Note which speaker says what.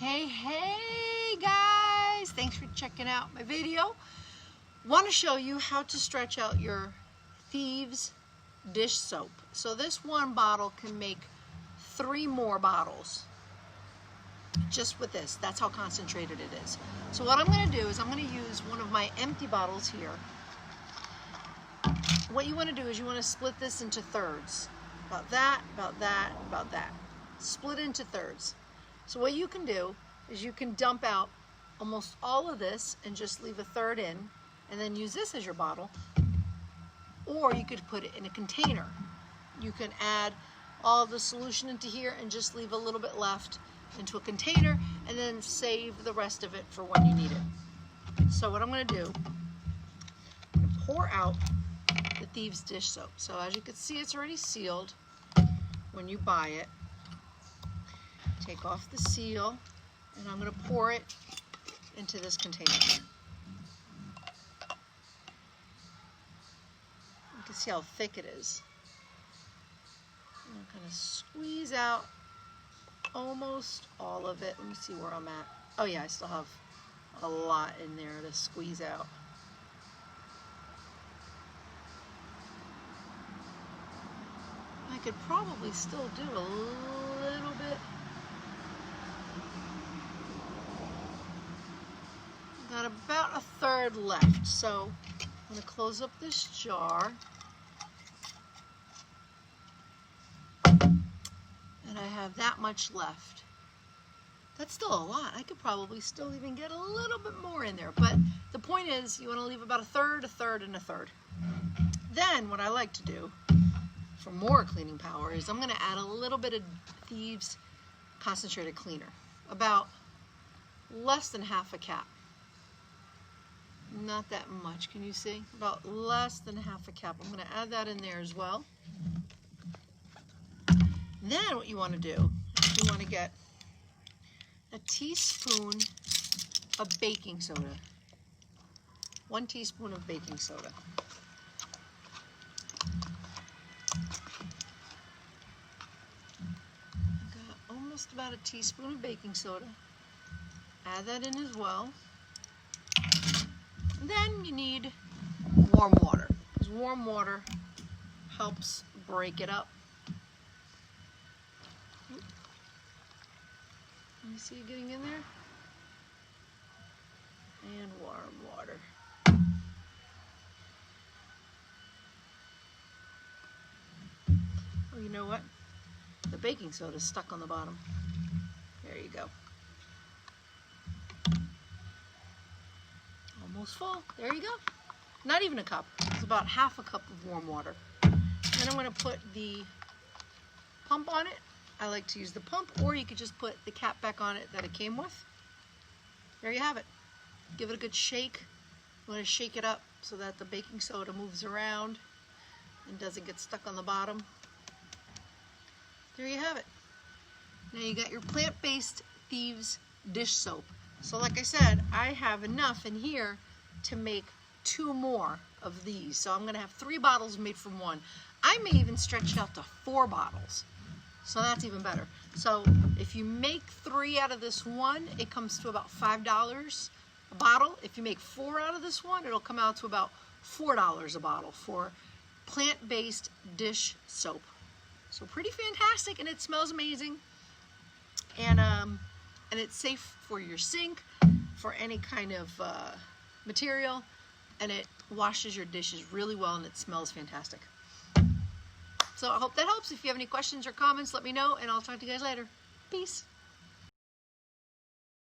Speaker 1: Hey guys, thanks for checking out my video. Want to show you how to stretch out your Thieves dish soap. So this one bottle can make 3 more bottles just with this. That's how concentrated it is. So what I'm going to do is I'm going to use one of my empty bottles here. What you want to do is you want to split this into thirds. About that, about that, about that. Split into thirds. So what you can do is you can dump out almost all of this and just leave a third in and then use this as your bottle, or you could put it in a container. You can add all the solution into here and just leave a little bit left into a container and then save the rest of it for when you need it. So what I'm going to do, I'm going to pour out the Thieves dish soap. So as you can see, it's already sealed when you buy it. Take off the seal, and I'm going to pour it into this container. You can see how thick it is. I'm going to kind of squeeze out almost all of it. Let me see where I'm at. Oh yeah, I still have a lot in there to squeeze out. I could probably still do a little bit. Got about a third left, so I'm going to close up this jar, and I have that much left. That's still a lot. I could probably still even get a little bit more in there, but the point is you want to leave about a third, and a third. Then what I like to do for more cleaning power is I'm going to add a little bit of Thieves concentrated cleaner, about less than half a cap. Not that much, can you see? About less than half a cap. I'm going to add that in there as well. Then what you want to do is you want to get a teaspoon of baking soda. 1 teaspoon of baking soda. Got almost about a teaspoon of baking soda. Add that in as well. Then you need warm water, because warm water helps break it up. You see it getting in there? And warm water. Oh, you know what? The baking soda is stuck on the bottom. There you go. Almost full. There you go. Not even a cup. It's about half a cup of warm water. Then I'm going to put the pump on it. I like to use the pump, or you could just put the cap back on it that it came with. There you have it. Give it a good shake. You want to shake it up so that the baking soda moves around and doesn't get stuck on the bottom. There you have it. Now you got your plant-based Thieves dish soap. So like I said, I have enough in here to make 2 more of these. So I'm going to have 3 bottles made from 1. I may even stretch it out to 4 bottles. So that's even better. So if you make 3 out of this one, it comes to about $5 a bottle. If you make 4 out of this one, it'll come out to about $4 a bottle for plant-based dish soap. So pretty fantastic, and it smells amazing. And it's safe for your sink, for any kind of material, and it washes your dishes really well, and it smells fantastic. So I hope that helps. If you have any questions or comments, let me know, and I'll talk to you guys later. Peace.